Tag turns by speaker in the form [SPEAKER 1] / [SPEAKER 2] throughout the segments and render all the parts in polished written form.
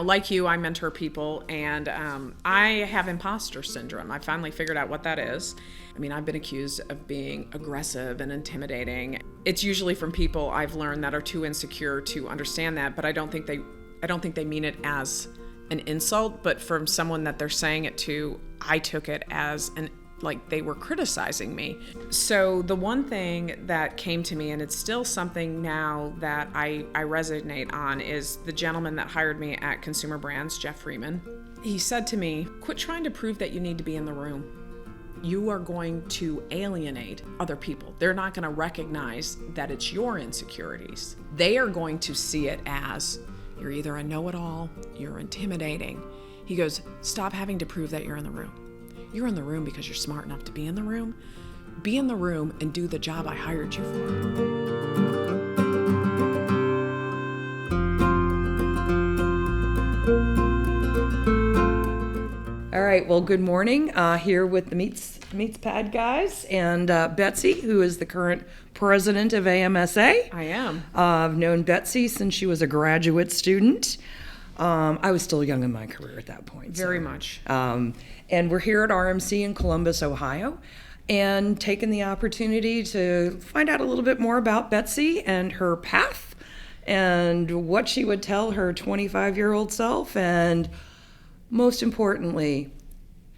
[SPEAKER 1] Like you, I mentor people, and I have imposter syndrome. I finally figured out what that is. I mean, I've been accused of being aggressive and intimidating. It's usually from people I've learned that are too insecure to understand that, but I don't think they mean it as an insult, but from someone that they're saying it to, I took it as like they were criticizing me. So the one thing that came to me, and it's still something now that I resonate on, is the gentleman that hired me at Consumer Brands, Jeff Freeman. He said to me, quit trying to prove that you need to be in the room. You are going to alienate other people. They're not going to recognize that it's your insecurities. They are going to see it as you're either a know-it-all, you're intimidating. He goes, stop having to prove that you're in the room. You're in the room because you're smart enough to be in the room. Be in the room and do the job I hired you for.
[SPEAKER 2] All right, well, good morning. Here with the MeatsPad guys and Betsy, who is the current president of AMSA.
[SPEAKER 1] I am.
[SPEAKER 2] I've known Betsy since she was a graduate student. I was still young in my career at that point.
[SPEAKER 1] Very much.
[SPEAKER 2] And we're here at RMC in Columbus, Ohio, and taking the opportunity to find out a little bit more about Betsy and her path and what she would tell her 25-year-old self. And most importantly,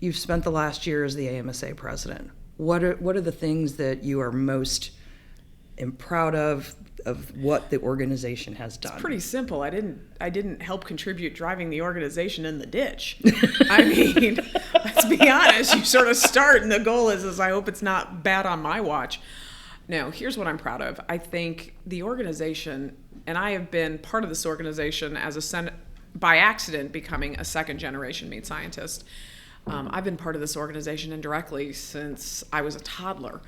[SPEAKER 2] you've spent the last year as the AMSA president. What are the things that you are most proud of what the organization has done?
[SPEAKER 1] It's pretty simple. I didn't help contribute driving the organization in the ditch. I mean, let's be honest. You sort of start, and the goal is I hope it's not bad on my watch. No, here's what I'm proud of. I think the organization, and I have been part of this organization by accident, becoming a second-generation meat scientist. I've been part of this organization indirectly since I was a toddler.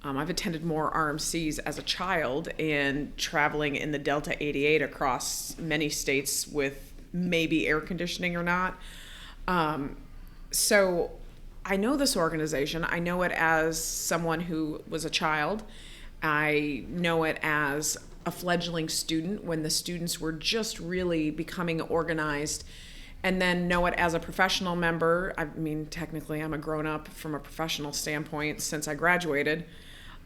[SPEAKER 1] I've attended more RMCs as a child and traveling in the Delta 88 across many states with maybe air conditioning or not. So I know this organization. I know it as someone who was a child. I know it as a fledgling student when the students were just really becoming organized, and then know it as a professional member. I mean, technically I'm a grown-up from a professional standpoint since I graduated.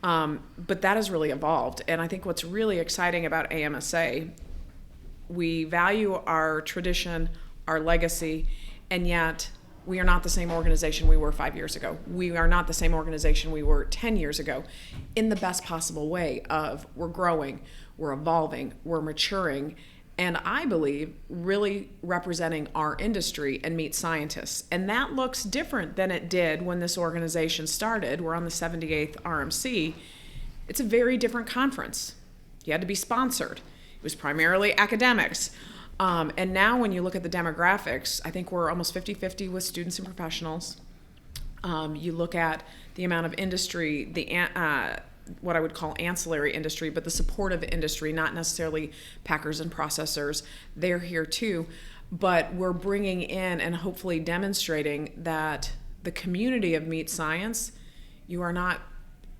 [SPEAKER 1] But that has really evolved. And I think what's really exciting about AMSA, we value our tradition, our legacy, and yet we are not the same organization we were 5 years ago. We are not the same organization we were 10 years ago, in the best possible way of we're growing, we're evolving, we're maturing, and I believe really representing our industry and meat scientists. And that looks different than it did when this organization started. We're on the 78th RMC. It's a very different conference. You had to be sponsored. It was primarily academics. And now when you look at the demographics, I think we're almost 50-50 with students and professionals. You look at the amount of industry, what I would call ancillary industry, but the supportive industry, not necessarily packers and processors. They're here too, but we're bringing in and hopefully demonstrating that the community of meat science,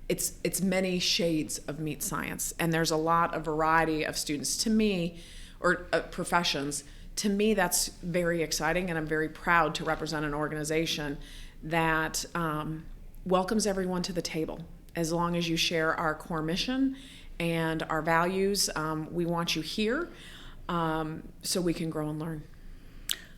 [SPEAKER 1] it's many shades of meat science, and there's a lot of variety of students. To me, or professions, to me that's very exciting, and I'm very proud to represent an organization that welcomes everyone to the table. As long as you share our core mission and our values, we want you here so we can grow and learn.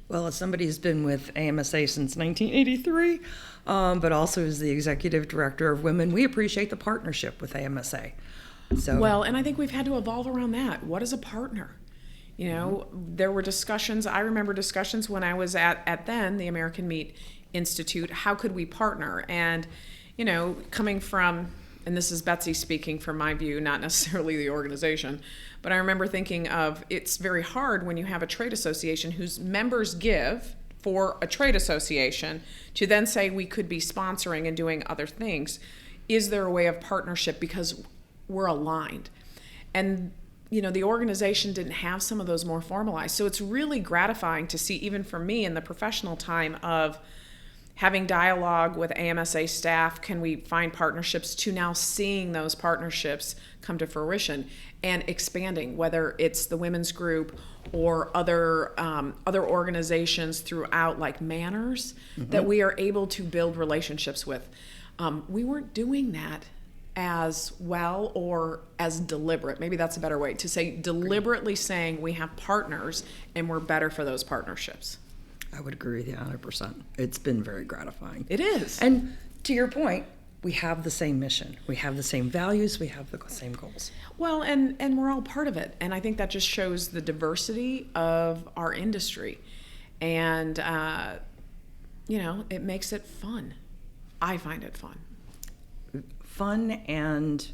[SPEAKER 2] Well, as somebody who's been with AMSA since 1983, but also as the executive director of women, we appreciate the partnership with AMSA.
[SPEAKER 1] Well, and I think we've had to evolve around that. What is a partner? You know, there were discussions. I remember discussions when I was at then the American Meat Institute. How could we partner? And you know, coming from, and this is Betsy speaking from my view, not necessarily the organization, but I remember thinking of it's very hard when you have a trade association whose members give for a trade association to then say we could be sponsoring and doing other things. Is there a way of partnership because we're aligned? And you know, the organization didn't have some of those more formalized. So it's really gratifying to see, even for me in the professional time of, having dialogue with AMSA staff, can we find partnerships, to now seeing those partnerships come to fruition and expanding, whether it's the women's group or other organizations throughout, like Manners, that we are able to build relationships with. We weren't doing that as well or as deliberate. Maybe that's a better way to say, deliberately saying we have partners and we're better for those partnerships.
[SPEAKER 2] I would agree with you 100%. It's been very gratifying.
[SPEAKER 1] It is.
[SPEAKER 2] And to your point, we have the same mission. We have the same values. We have the same goals.
[SPEAKER 1] Well, and we're all part of it. And I think that just shows the diversity of our industry. And, it makes it fun. I find it fun.
[SPEAKER 2] Fun and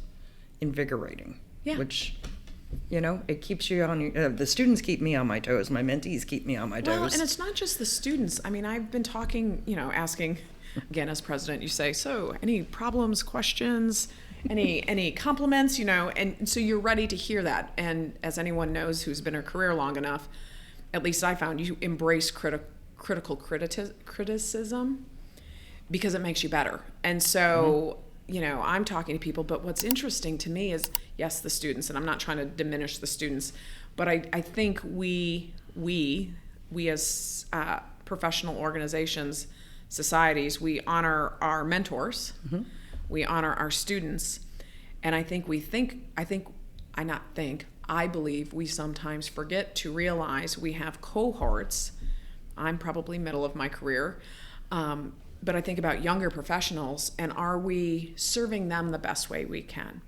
[SPEAKER 2] invigorating. Yeah. Which, it keeps you on your, the students keep me on my toes. My mentees keep me on my toes.
[SPEAKER 1] Well, and it's not just the students. I mean, I've been talking, asking, again, as president, you say, so any problems, questions, any compliments, and so you're ready to hear that. And as anyone knows who's been in a career long enough, at least I found, you embrace critical criticism because it makes you better. And so, I'm talking to people, but what's interesting to me is, yes, the students, and I'm not trying to diminish the students, but I think we as professional organizations, societies, we honor our mentors, we honor our students, and I believe we sometimes forget to realize we have cohorts. I'm probably middle of my career, but I think about younger professionals, and are we serving them the best way we can?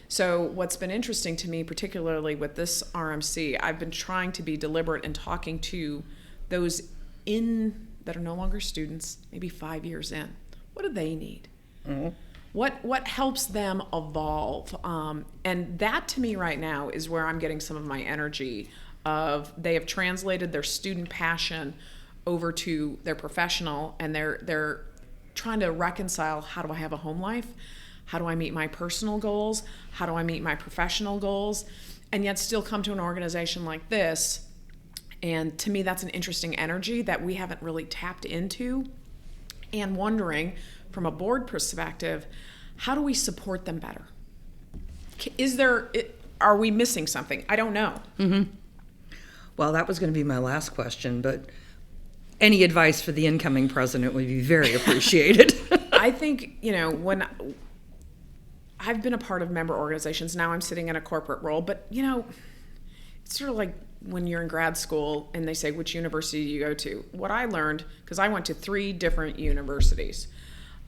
[SPEAKER 1] So what's been interesting to me, particularly with this RMC, I've been trying to be deliberate in talking to those that are no longer students, maybe 5 years in. What do they need? Mm-hmm. What helps them evolve? And that, to me, right now is where I'm getting some of my energy. They have translated their student passion over to their professional, and they're trying to reconcile, how do I have a home life? How do I meet my personal goals? How do I meet my professional goals? And yet still come to an organization like this. And to me, that's an interesting energy that we haven't really tapped into. And wondering, from a board perspective, how do we support them better? Are we missing something? I don't know.
[SPEAKER 2] Mm-hmm. Well, that was going to be my last question, but any advice for the incoming president would be very appreciated.
[SPEAKER 1] I think, when I've been a part of member organizations, now I'm sitting in a corporate role, but, it's sort of like when you're in grad school and they say, which university do you go to? What I learned, because I went to 3 different universities,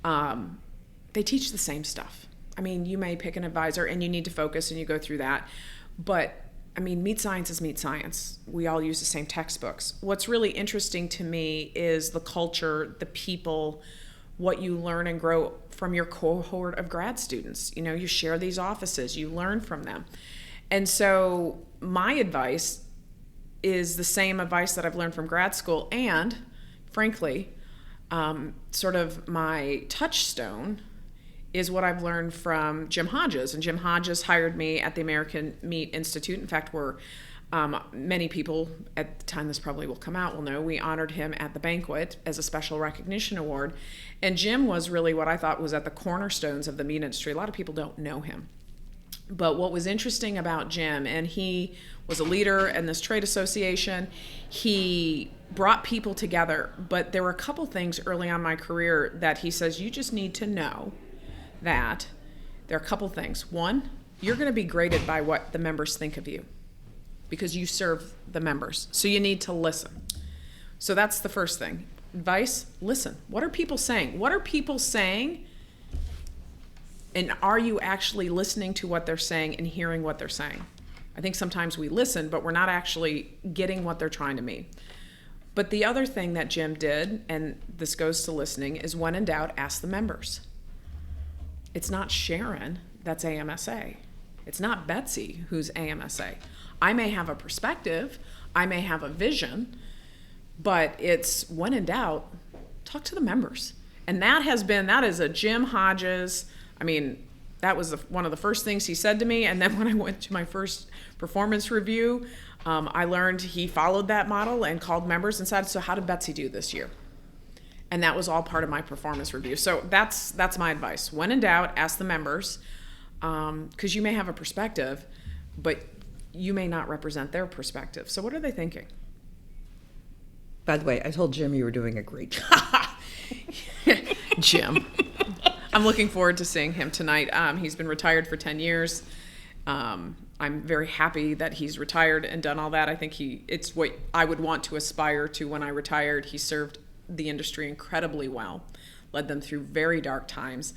[SPEAKER 1] they teach the same stuff. I mean, you may pick an advisor and you need to focus and you go through that, but meat science is meat science. We all use the same textbooks. What's really interesting to me is the culture, the people, what you learn and grow from your cohort of grad students. You share these offices, you learn from them. And so my advice is the same advice that I've learned from grad school, and frankly, sort of my touchstone is what I've learned from Jim Hodges. And Jim Hodges hired me at the American Meat Institute. In fact, many people at the time this probably will come out will know, we honored him at the banquet as a special recognition award. And Jim was really what I thought was at the cornerstones of the meat industry. A lot of people don't know him. But what was interesting about Jim, and he was a leader in this trade association, he brought people together. But there were a couple things early on in my career that he says, you just need to know that there are a couple things. One, you're going to be graded by what the members think of you because you serve the members. So you need to listen. So that's the first thing. Advice, listen. What are people saying? What are people saying? And are you actually listening to what they're saying and hearing what they're saying? I think sometimes we listen, but we're not actually getting what they're trying to mean. But the other thing that Jim did, and this goes to listening, is when in doubt, ask the members. It's not Sharon that's AMSA. It's not Betsy who's AMSA. I may have a perspective, I may have a vision, but it's when in doubt, talk to the members. And that is a Jim Hodges, that was one of the first things he said to me. And then when I went to my first performance review, I learned he followed that model and called members and said, so how did Betsy do this year? And that was all part of my performance review. So that's my advice. When in doubt, ask the members, because you may have a perspective, but you may not represent their perspective. So what are they thinking?
[SPEAKER 2] By the way, I told Jim you were doing a great job.
[SPEAKER 1] Jim. I'm looking forward to seeing him tonight. He's been retired for 10 years. I'm very happy that he's retired and done all that. I think it's what I would want to aspire to when I retired. He served the industry incredibly well, led them through very dark times.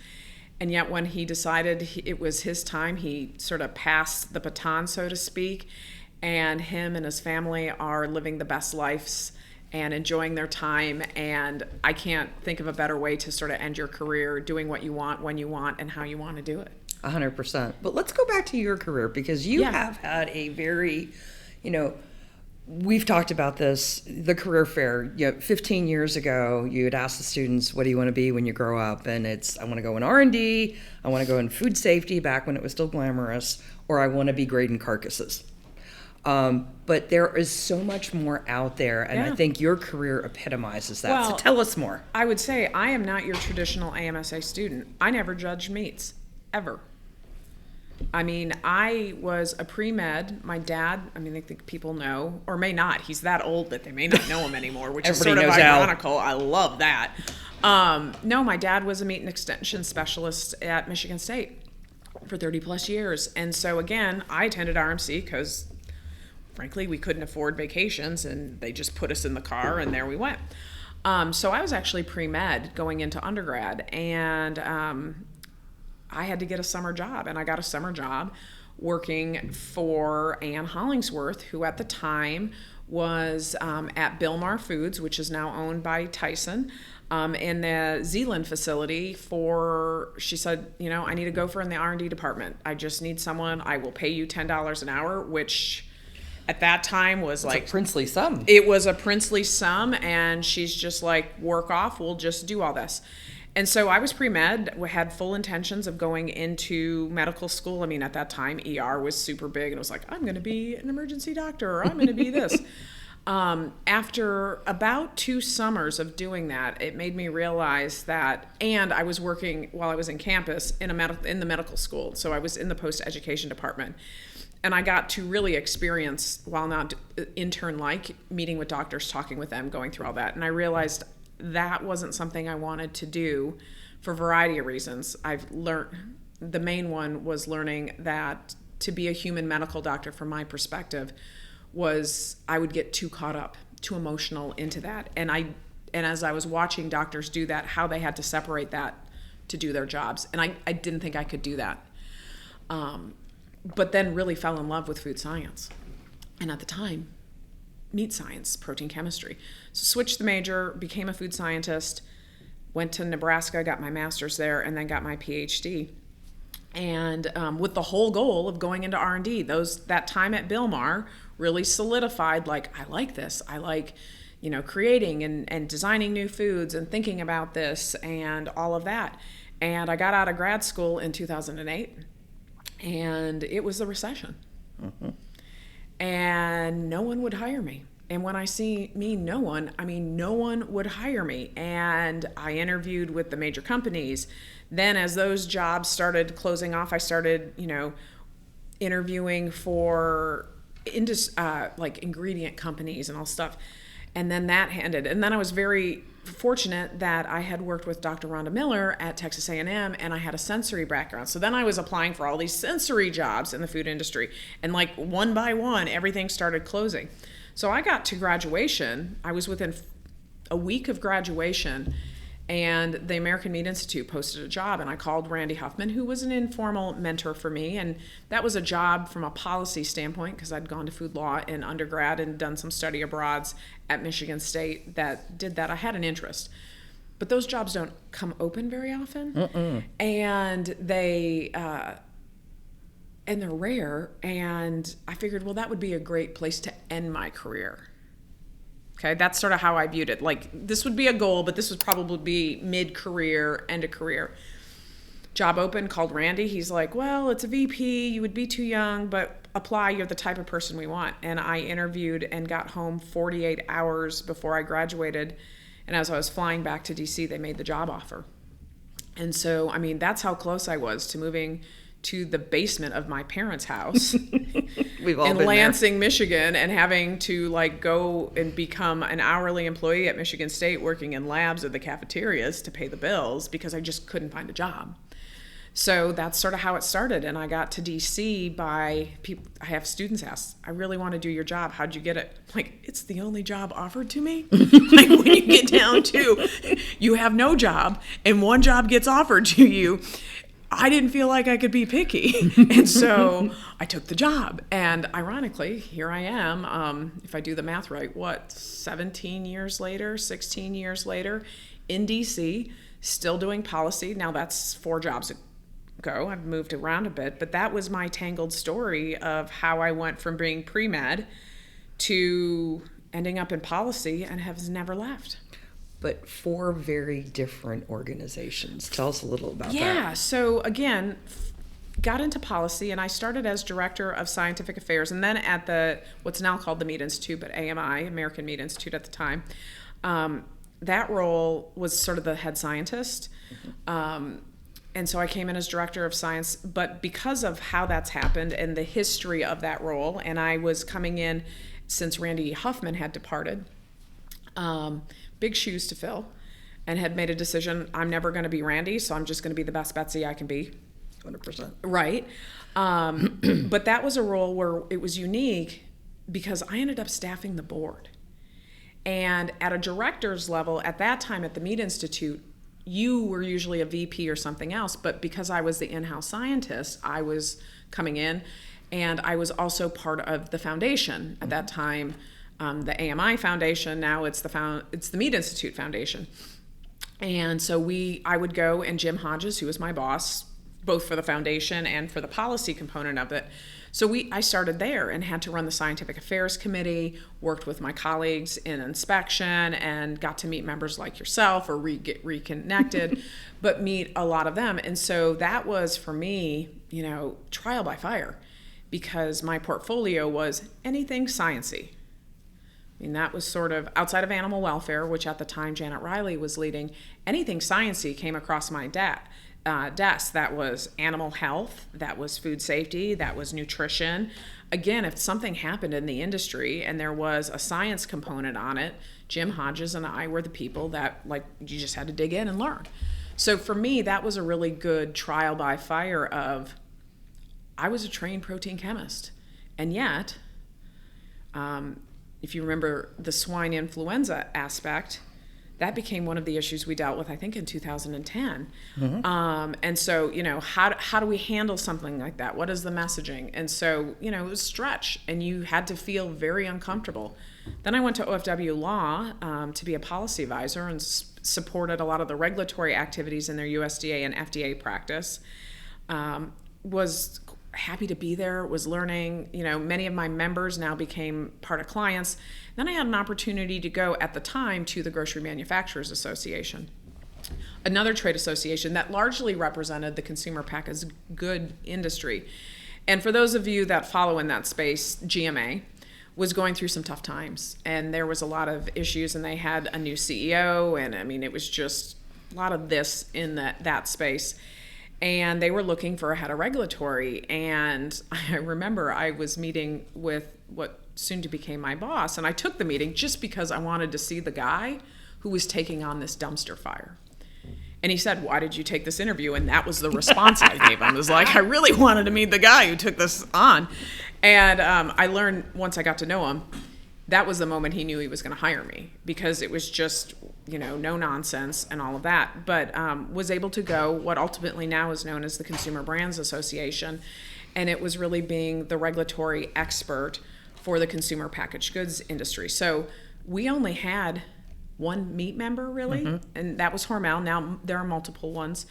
[SPEAKER 1] And yet when he decided it was his time, he sort of passed the baton, so to speak, and him and his family are living the best lives and enjoying their time. And I can't think of a better way to sort of end your career, doing what you want, when you want, and how you want to do it.
[SPEAKER 2] 100%. But let's go back to your career, because you have had a very, we've talked about this, the career fair. 15 years ago, you had asked the students, what do you want to be when you grow up? And it's, I want to go in R&D, I want to go in food safety back when it was still glamorous, or I want to be grading carcasses. But there is so much more out there, and I think your career epitomizes that. So tell us more.
[SPEAKER 1] I would say I am not your traditional AMSA student. I never judged meats, ever. I mean, I was a pre-med. My dad, I think people know, or may not. He's that old that they may not know him anymore, which is sort of ironical. I love that. No, my dad was a meat and extension specialist at Michigan State for 30 plus years. And so again, I attended RMC because frankly, we couldn't afford vacations, and they just put us in the car and there we went. So I was actually pre-med going into undergrad, and I had to get a summer job, and I got a summer job working for Ann Hollingsworth, who at the time was at Bilmar Foods, which is now owned by Tyson, in the Zeeland facility she said, I need a gopher in the R&D department. I just need someone. I will pay you $10 an hour, which at that time was like
[SPEAKER 2] a princely sum.
[SPEAKER 1] It was a princely sum, and she's just like, work off, we'll just do all this. And so I was pre-med, had full intentions of going into medical school. At that time, ER was super big, and it was like, I'm going to be an emergency doctor, or I'm going to be this. After about 2 summers of doing that, it made me realize that, and I was working while I was in campus in the medical school, so I was in the post-education department. And I got to really experience, while not intern-like, meeting with doctors, talking with them, going through all that. And I realized that wasn't something I wanted to do for a variety of reasons. I've learned, the main one was learning that to be a human medical doctor, from my perspective, was I would get too caught up, too emotional into that. And as I was watching doctors do that, how they had to separate that to do their jobs. And I didn't think I could do that. But then really fell in love with food science. And at the time, meat science, protein chemistry. So switched the major, became a food scientist, went to Nebraska, got my master's there, and then got my PhD. And with the whole goal of going into R&D, that time at Bilmar really solidified, like, I like this. I like, creating and designing new foods and thinking about this and all of that. And I got out of grad school in 2008. And it was the recession. Mm-hmm. And no one would hire me. And when I mean no one would hire me. And I interviewed with the major companies. Then as those jobs started closing off, I started, interviewing for ingredient companies and all stuff. And then that ended. And then I was very fortunate that I had worked with Dr. Rhonda Miller at Texas A&M, and I had a sensory background. So then I was applying for all these sensory jobs in the food industry, and like one by one, everything started closing. So I got to graduation. I was within a week of graduation, and the American Meat Institute posted a job, and I called Randy Huffman, who was an informal mentor for me, and that was a job from a policy standpoint, because I'd gone to food law in undergrad and done some study abroads at Michigan State that did that. I had an interest. But those jobs don't come open very often. Mm-mm. And they're rare, and I figured, well, that would be a great place to end my career. Okay, that's sort of how I viewed it. Like, this would be a goal, but this would probably be mid-career, end of career. Job open, called Randy. He's like, well, it's a VP. You would be too young, but apply. You're the type of person we want. And I interviewed and got home 48 hours before I graduated. And as I was flying back to DC, they made the job offer. And so, I mean, that's how close I was to moving to the basement of my parents' house
[SPEAKER 2] We've all
[SPEAKER 1] in
[SPEAKER 2] been
[SPEAKER 1] Lansing,
[SPEAKER 2] there.
[SPEAKER 1] Michigan, and having to like go and become an hourly employee at Michigan State working in labs or the cafeterias to pay the bills because I just couldn't find a job. So that's sort of how it started. And I got to DC by people. I have students ask, I really want to do your job. How'd you get it? I'm like, it's the only job offered to me. Like when you get down to, you have no job and one job gets offered to you. I didn't feel like I could be picky. And so I took the job. And ironically, here I am, if I do the math right, 16 years later, in DC, still doing policy. Now that's 4 jobs ago. I've moved around a bit, but that was my tangled story of how I went from being pre-med to ending up in policy and have never left.
[SPEAKER 2] But 4 very different organizations. Tell us a little about that.
[SPEAKER 1] Yeah, so again, got into policy, and I started as director of scientific affairs, and then at the what's now called the Meat Institute, but AMI, American Meat Institute at the time. That role was sort of the head scientist. And so I came in as director of science, but because of how that's happened and the history of that role, and I was coming in since Randy Huffman had departed, big shoes to fill, and had made a decision, I'm never going to be Randy, so I'm just going to be the best Betsy I can be.
[SPEAKER 2] 100%.
[SPEAKER 1] Right. But that was a role where it was unique because I ended up staffing the board. And at a director's level, at that time at the Meat Institute, you were usually a VP or something else, but because I was the in-house scientist, I was coming in, and I was also part of the foundation at that time. The AMI Foundation, now it's the Meat Institute Foundation. And so I would go, and Jim Hodges, who was my boss, both for the foundation and for the policy component of it. So I started there and had to run the scientific affairs committee, worked with my colleagues in inspection, and got to meet members like yourself or get reconnected, but meet a lot of them. And so that was, for me, trial by fire, because my portfolio was anything sciencey. I mean, that was sort of outside of animal welfare, which at the time Janet Riley was leading. Anything sciencey came across my desk. That was animal health, that was food safety, that was nutrition. Again, if something happened in the industry and there was a science component on it, Jim Hodges and I were the people that, you just had to dig in and learn. So for me, that was a really good trial by fire of, I was a trained protein chemist. And yet, if you remember the swine influenza aspect, that became one of the issues we dealt with, I think, in 2010. Mm-hmm. And so, how do we handle something like that? What is the messaging? And so, it was a stretch, and you had to feel very uncomfortable. Then I went to OFW Law to be a policy advisor and supported a lot of the regulatory activities in their USDA and FDA practice. Was happy to be there, was learning. Many of my members now became part of clients. Then I had an opportunity to go at the time to the Grocery Manufacturers Association, another trade association that largely represented the consumer packaged good industry. And for those of you that follow in that space, GMA was going through some tough times, and there was a lot of issues, and they had a new CEO, and it was just a lot of this in that space. And they were looking for a head of regulatory. And I remember I was meeting with what soon to became my boss. And I took the meeting just because I wanted to see the guy who was taking on this dumpster fire. And he said, why did you take this interview? And that was the response I gave him. I was like, I really wanted to meet the guy who took this on. And I learned once I got to know him, that was the moment he knew he was going to hire me, because it was just, no nonsense and all of that. But was able to go what ultimately now is known as the Consumer Brands Association. And it was really being the regulatory expert for the consumer packaged goods industry. So we only had one meat member, really, mm-hmm. and that was Hormel. Now there are multiple ones.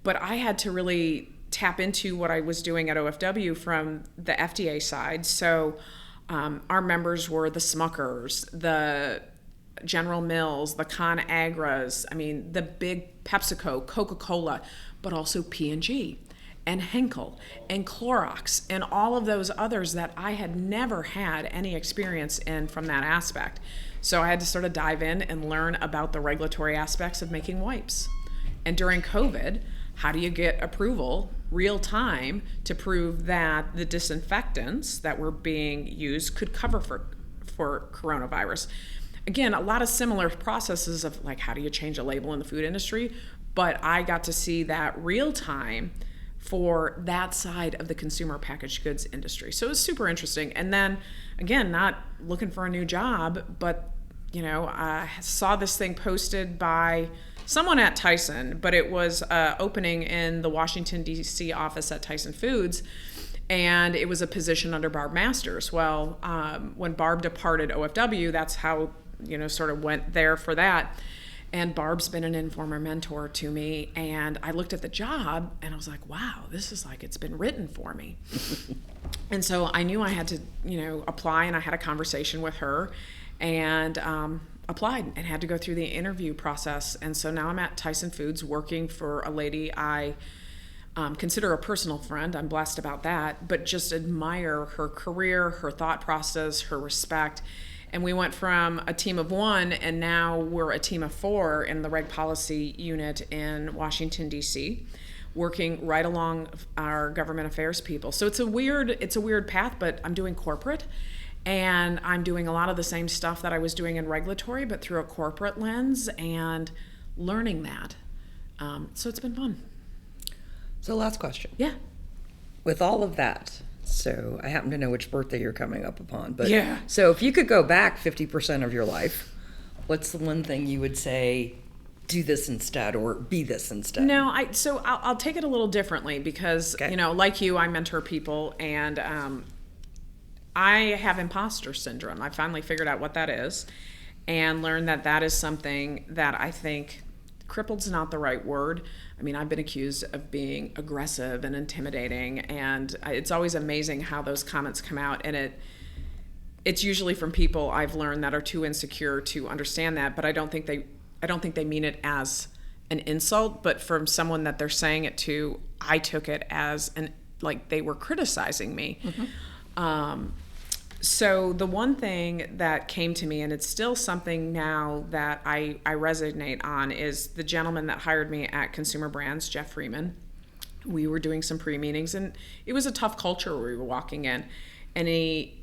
[SPEAKER 1] But I had to really tap into what I was doing at OFW from the FDA side. So our members were the Smuckers, the General Mills, the ConAgras, the big PepsiCo, Coca-Cola, but also P&G. and Henkel and Clorox and all of those others that I had never had any experience in from that aspect. So I had to sort of dive in and learn about the regulatory aspects of making wipes. And during COVID, how do you get approval real time to prove that the disinfectants that were being used could cover for coronavirus? Again, a lot of similar processes of like, how do you change a label in the food industry? But I got to see that real time for that side of the consumer packaged goods industry. So it was super interesting. And then again, not looking for a new job, but I saw this thing posted by someone at Tyson, but it was opening in the Washington, D.C. office at Tyson Foods. And it was a position under Barb Masters. Well, when Barb departed OFW, that's how, sort of went there for that. And Barb's been an informer mentor to me. And I looked at the job and I was like, wow, this is like it's been written for me. And so I knew I had to, apply, and I had a conversation with her and applied and had to go through the interview process. And so now I'm at Tyson Foods working for a lady I consider a personal friend. I'm blessed about that, but just admire her career, her thought process, her respect. And we went from a team of 1, and now we're a team of 4 in the Reg Policy Unit in Washington, D.C., working right along our government affairs people. So it's a weird path, but I'm doing corporate, and I'm doing a lot of the same stuff that I was doing in regulatory, but through a corporate lens and learning that. So it's been fun.
[SPEAKER 2] So last question.
[SPEAKER 1] Yeah.
[SPEAKER 2] With all of that, so I happen to know which birthday you're coming up upon, but
[SPEAKER 1] yeah.
[SPEAKER 2] So if you could go back 50% of your life, what's the one thing you would say, do this instead or be this instead?
[SPEAKER 1] No, I'll take it a little differently because,
[SPEAKER 2] Okay.
[SPEAKER 1] Like you, I mentor people, and I have imposter syndrome. I finally figured out what that is and learned that that is something that I think crippled's not the right word. I mean, I've been accused of being aggressive and intimidating, and it's always amazing how those comments come out, and it's usually from people I've learned that are too insecure to understand that, but I don't think they mean it as an insult, but from someone that they're saying it to, I took it as like they were criticizing me. Mm-hmm. So the one thing that came to me, and it's still something now that I resonate on, is the gentleman that hired me at Consumer Brands, Jeff Freeman. We were doing some pre-meetings, and it was a tough culture we were walking in. And he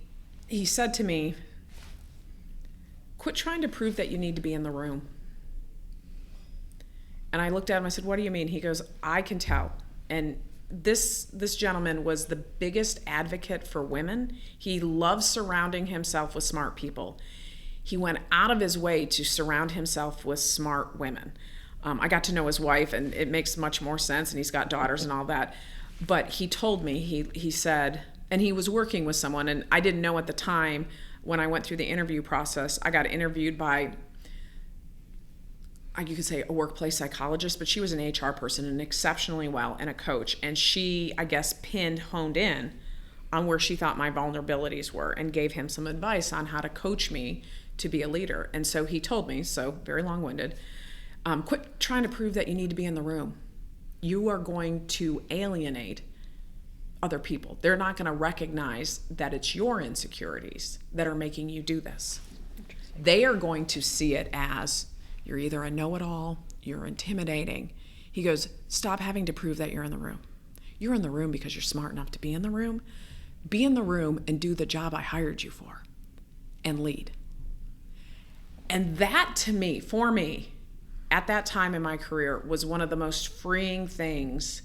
[SPEAKER 1] said to me, quit trying to prove that you need to be in the room. And I looked at him, I said, what do you mean? He goes, I can tell. And this gentleman was the biggest advocate for women. He loves surrounding himself with smart people. He went out of his way to surround himself with smart women. I got to know his wife, and it makes much more sense, and he's got daughters and all that. But he told me, he said, and he was working with someone, and I didn't know at the time when I went through the interview process, I got interviewed by, you could say, a workplace psychologist, but she was an HR person and exceptionally well, and a coach. And she, I guess, honed in on where she thought my vulnerabilities were and gave him some advice on how to coach me to be a leader. And so he told me, so very long-winded, quit trying to prove that you need to be in the room. You are going to alienate other people. They're not going to recognize that it's your insecurities that are making you do this. They are going to see it as, you're either a know-it-all, you're intimidating. He goes, stop having to prove that you're in the room. You're in the room because you're smart enough to be in the room. Be in the room and do the job I hired you for and lead. And that, to me, for me, at that time in my career, was one of the most freeing things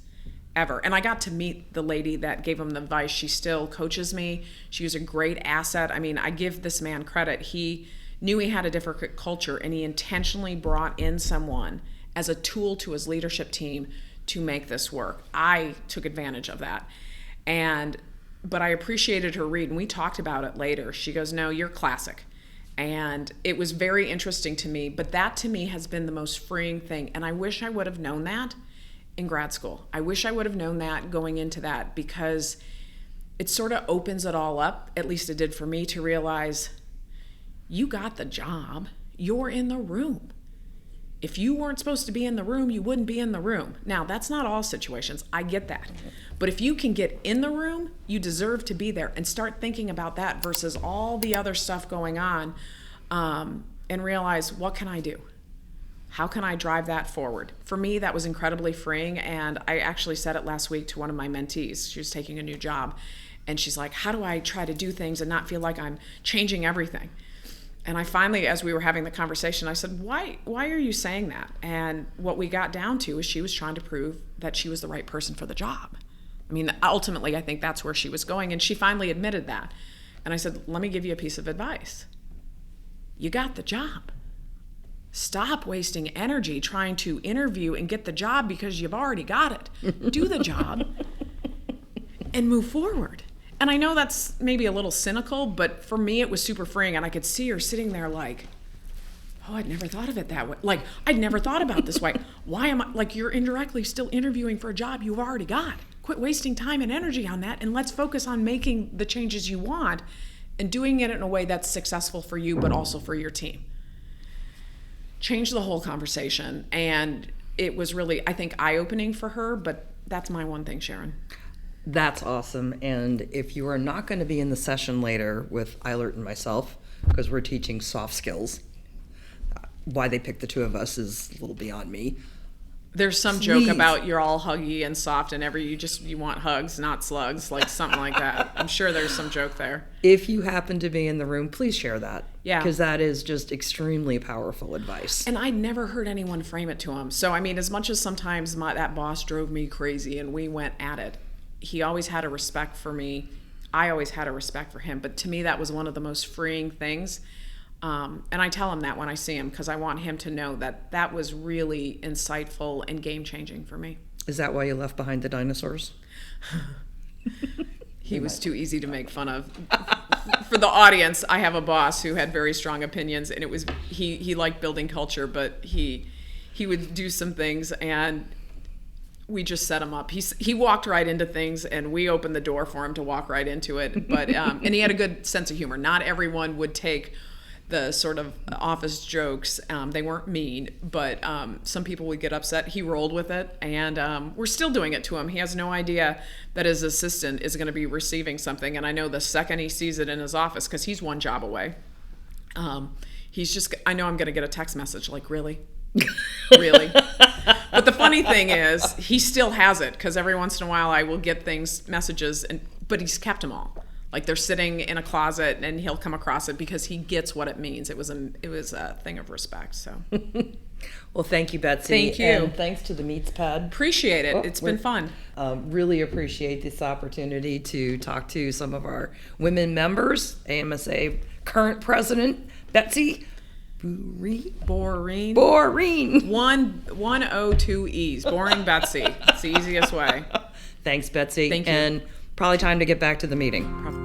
[SPEAKER 1] ever. And I got to meet the lady that gave him the advice. She still coaches me. She was a great asset. I mean, I give this man credit. He knew he had a different culture, and he intentionally brought in someone as a tool to his leadership team to make this work. I took advantage of that. But I appreciated her read, and we talked about it later. She goes, no, you're classic. And it was very interesting to me, but that to me has been the most freeing thing. And I wish I would have known that in grad school. I wish I would have known that going into that, because it sort of opens it all up, at least it did for me, to realize you got the job. You're in the room. If you weren't supposed to be in the room, you wouldn't be in the room. Now, that's not all situations. I get that. But if you can get in the room, you deserve to be there, and start thinking about that versus all the other stuff going on, and realize, what can I do? How can I drive that forward? For me, that was incredibly freeing, and I actually said it last week to one of my mentees. She was taking a new job, and she's like, how do I try to do things and not feel like I'm changing everything? And I finally, as we were having the conversation, I said, why are you saying that? And what we got down to is she was trying to prove that she was the right person for the job. I mean, ultimately, I think that's where she was going, and she finally admitted that. And I said, let me give you a piece of advice. You got the job. Stop wasting energy trying to interview and get the job because you've already got it. Do the job and move forward. And I know that's maybe a little cynical, but for me it was super freeing, and I could see her sitting there like, oh, I'd never thought of it that way. Like, I'd never thought about this way. Why am I, like, you're indirectly still interviewing for a job you've already got. Quit wasting time and energy on that, and let's focus on making the changes you want and doing it in a way that's successful for you, but also for your team. Changed the whole conversation, and it was really, I think, eye-opening for her, but that's my one thing, Sharon.
[SPEAKER 2] That's awesome. And if you are not going to be in the session later with Eilert and myself, because we're teaching soft skills, why they picked the two of us is a little beyond me.
[SPEAKER 1] There's some joke about you're all huggy and soft and you want hugs, not slugs, like something like that. I'm sure there's some joke there.
[SPEAKER 2] If you happen to be in the room, please share that.
[SPEAKER 1] Yeah.
[SPEAKER 2] Because that is just extremely powerful advice.
[SPEAKER 1] And I'd never heard anyone frame it to him. So, I mean, as much as sometimes that boss drove me crazy and we went at it, he always had a respect for me. I always had a respect for him. But to me, that was one of the most freeing things. And I tell him that when I see him, because I want him to know that that was really insightful and game-changing for me.
[SPEAKER 2] Is that why you left behind the dinosaurs?
[SPEAKER 1] He was too easy to make fun of. For the audience, I have a boss who had very strong opinions, and it was he liked building culture, but he would do some things, and we just set him up. He walked right into things, and we opened the door for him to walk right into it. But and he had a good sense of humor. Not everyone would take the sort of office jokes. They weren't mean, but some people would get upset. He rolled with it, and we're still doing it to him. He has no idea that his assistant is going to be receiving something, and I know the second he sees it in his office, because he's one job away, I know I'm going to get a text message like, really? Really? But the funny thing is, he still has it, because every once in a while I will get messages, but he's kept them all. Like, they're sitting in a closet, and he'll come across it because he gets what it means. It was a thing of respect. So,
[SPEAKER 2] well, thank you, Betsy.
[SPEAKER 1] Thank you.
[SPEAKER 2] And thanks to the MeatsPad.
[SPEAKER 1] Appreciate it. It's been fun.
[SPEAKER 2] Really appreciate this opportunity to talk to some of our women members. AMSA current president Betsy Boreen.
[SPEAKER 1] 102 E's. Boring Betsy. It's the easiest way.
[SPEAKER 2] Thanks, Betsy.
[SPEAKER 1] Thank you.
[SPEAKER 2] And probably time to get back to the meeting.